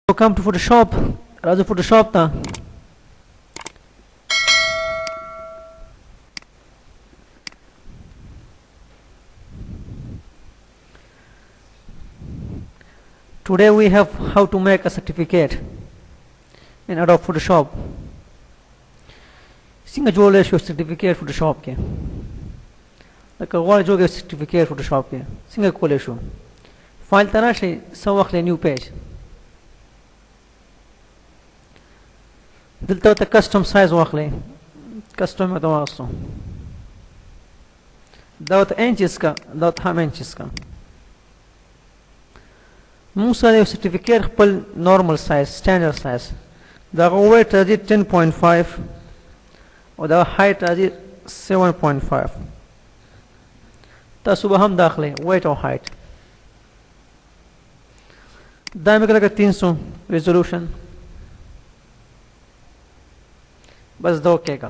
Welcome to Photoshop. Raju Photoshop ta. Today we have how to make a certificate in Adobe Photoshop. Singa jole show certificate Photoshop ke. Like a wall joge certificate Photoshop ke. Singa kole show. File tana she sawakhle new page. دلته ته کسٹم سایز واخلئ کسٹم ته واغستو دا ته انچز کا دا ته هم انچز کا موږ سره یو سرټیفیکیټ خپل نورمال سایز سټانډرډ سایز دا ویټ راځي 10.5 او دا هایټ راځي 7.5 تاسو به هم داخلئ ویټ او هایټ دا مې کړه 300 ریزولوشن बस दो के का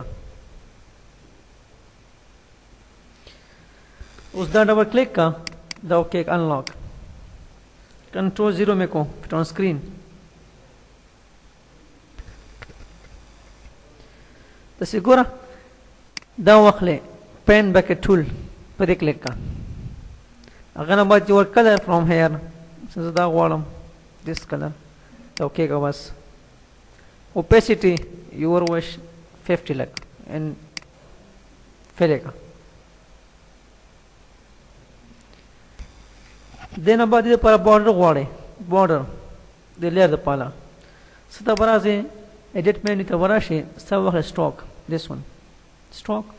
उस दा double click का दो के unlock control 0 में को फिट ऑन स्क्रीन तो सिगुरा दा वखले पेन बकेट टूल पर क्लिक का अगर about your color from here since da Walam this color दो के का बस opacity your wish 50 lakh and फिरेगा then about the para border wale border the layer the pala sita baraze edit menu ta barashi sawa stroke this one stroke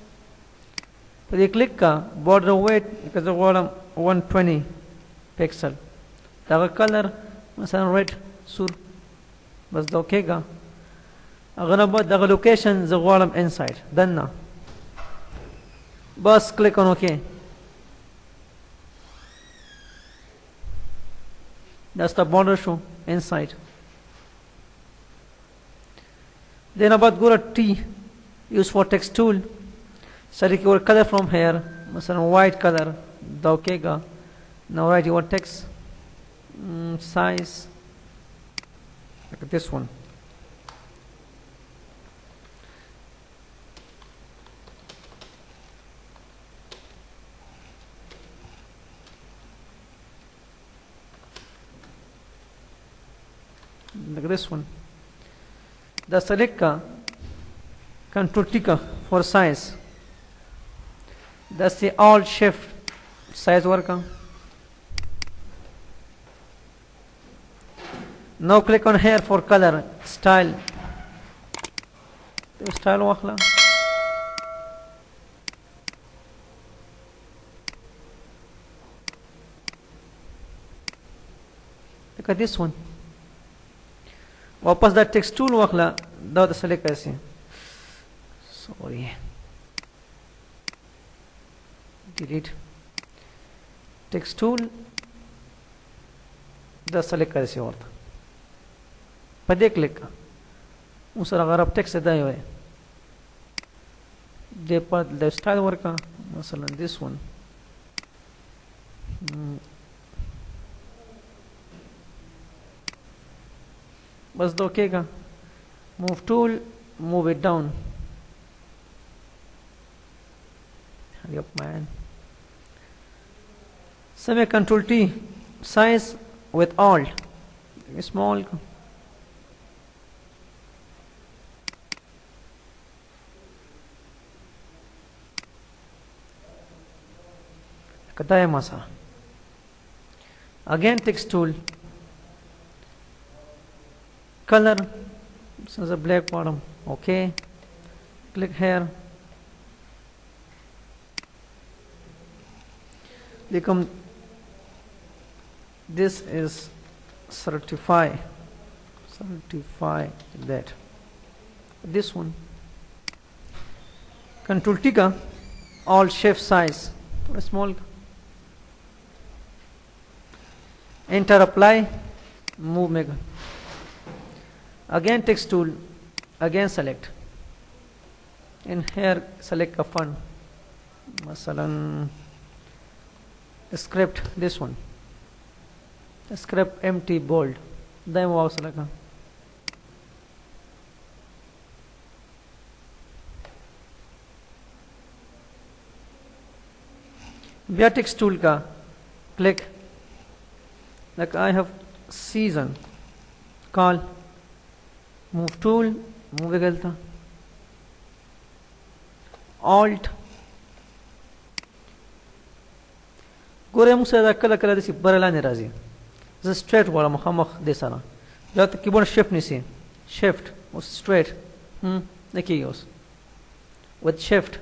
पर ये click का border weight because the wall 120 pixel ताकि color مثلا red sur बस दोकेगा अगर अब the location the column inside then ना बस click on OK that's the border show inside then about go to T use for text tool select your color from here مثلا white color the OK ga now write your text size like this one like this one the select ka control T ka for size that's the alt shift size work now click on here for color style style wakhla look at this one वापस दा text tool वाखला दा select कैसे sorry delete text tool दा select कैसे और पर देख click उस अगर आप टेक्स्ट दा है दे पर द स्टाइल वर्क का मसलन दिस वन बस दो के का move tool move it down hurry up man समय control T size with alt small कता है मसा again text tool color since a black bottom okay click here become this is certify that this one control T का alt shift size थोड़ा small enter apply move mega again text tool again select and here select a font masalan script this one script empty bold दाएं mouse लगा बिया text tool का click like I have season call move tool move Galta alt गोरे मुझसे ज़्यादा कल दिसी बरला नहीं राजी ज़ स्ट्रेट वाला मुखामख दे सारा जब तक कीबोर्ड शिफ्ट नहीं सी शिफ्ट उस स्ट्रेट देखिए उस with shift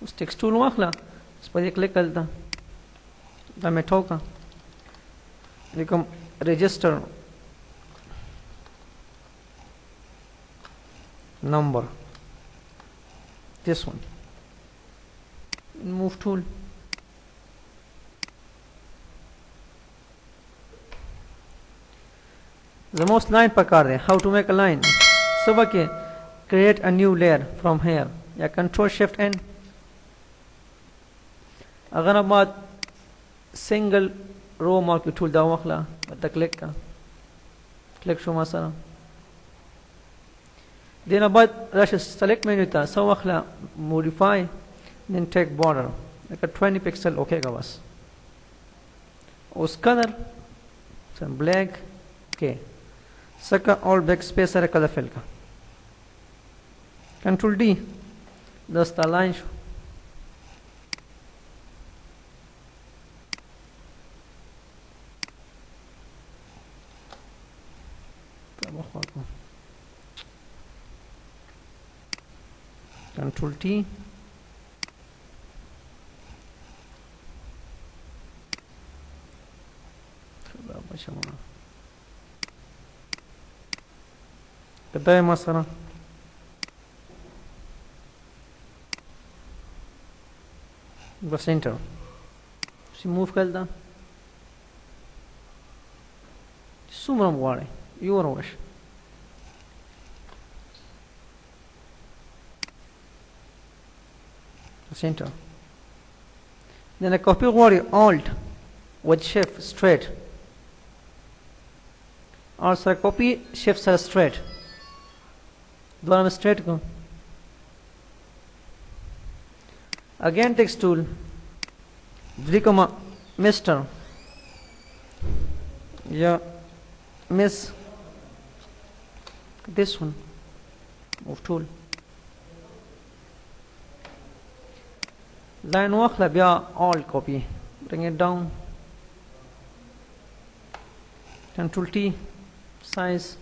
उस टेक्स्ट टूल वाखला इस पर क्लिक करता मैं ठोका लेकिन register number this one move tool the most line पकड़ रहे how to make a line सब के create a new layer from here या control shift n अगर अब बात single row mark tool da wakhla bata click ka click شو مثلا then بعد راح select menu ta سو wakhla modify then take border like a 20 pixel okay का बस उस color some black okay सका all backspace है color fill का control D दस्ता line show Control T بداية مثلا بس انتر شي موف كالدا سومرا مغاري يورا وش center then I copy worry alt with shift straight also I copy shift straight दोबारा मैं straight को again text tool comma Mr yeah miss this one move tool line wakhla bia alt copy bring it down control T size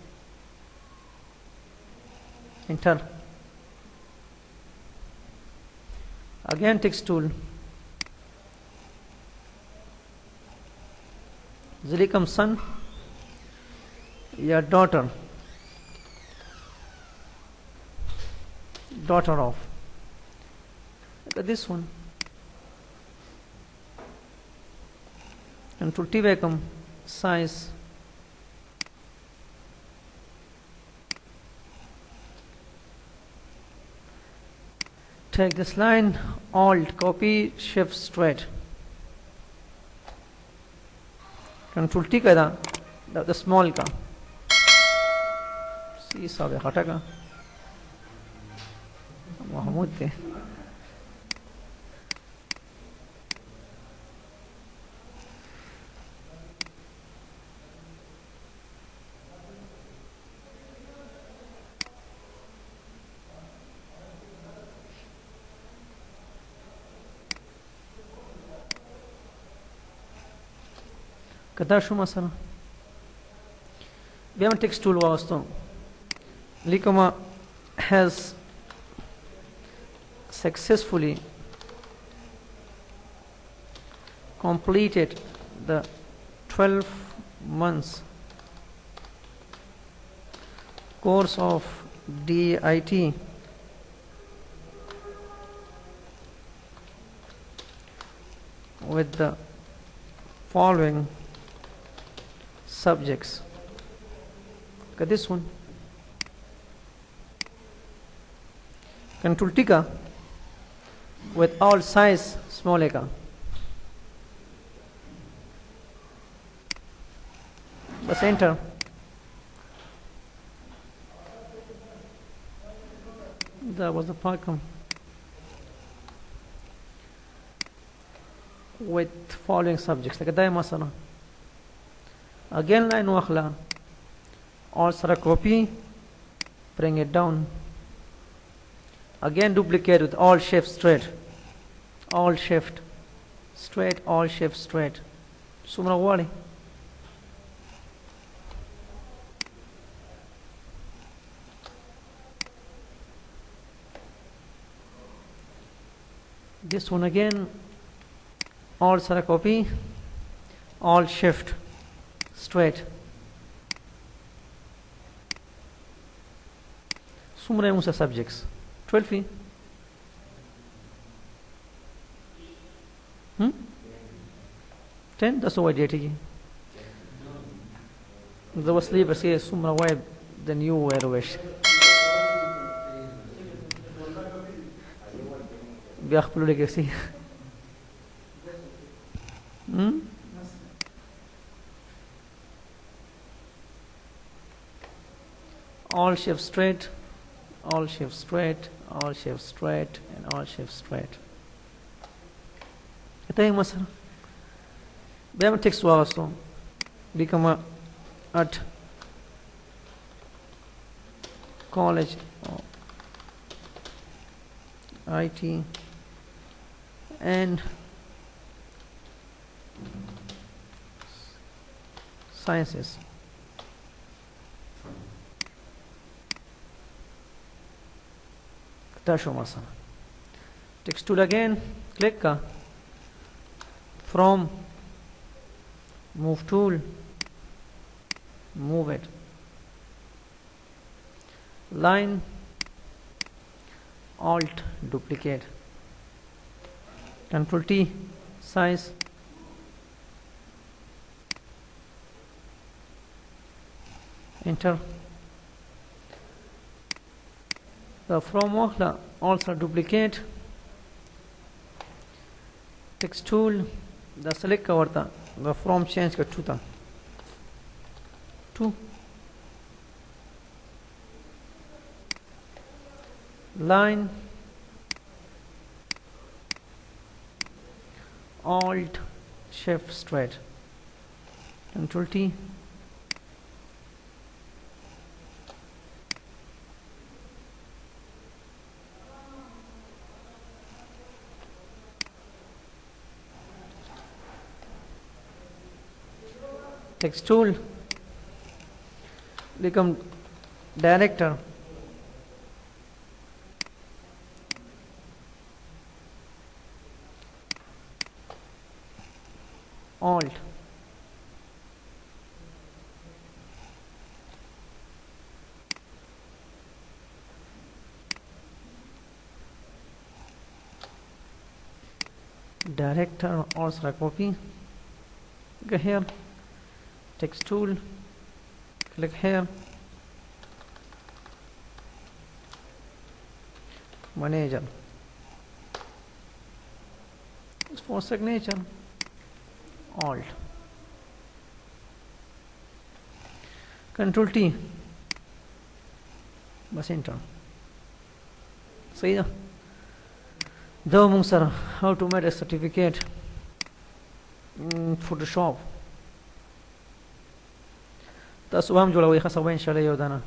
enter again text tool zilikam son या daughter of look at this one control T vacuum size take this line alt copy shift straight control T करा the small का सी सब हटा का महमूद थे कदा show मसला बेम टेक्स्ट टूल वास्तव Likma has successfully completed the 12 months course of DIT with the following subjects. Look at this one. Control T का with all size small का बस enter that was the problem with following subjects like ده مثلا again line واخلها all سره copy bring it down again duplicate with all shift straight all shift straight all shift straight څومره غواړي this one again all sara copy all shift straight څومره موږ subjects 12 10 that's what idea the was leave say څومره web the new wish بیا خپل لګي all shift straight all shift straight all shift straight and all shift straight ته یې مثلا بیا م ټیکس واغستو become at college IT and sciences شو مثلا text tool again click ka from move tool move it line alt duplicate control T size enter the from واخلا also duplicate text tool the select का ورता the from change का 2 था 2 line alt shift straight control T text tool become director alt director also copy go here text tool click here manager for signature alt control T बस enter सही है दो मुंग sir how to make a certificate in Photoshop تاسو هم جوړوي خاصه وای ان شاء الله یو دانه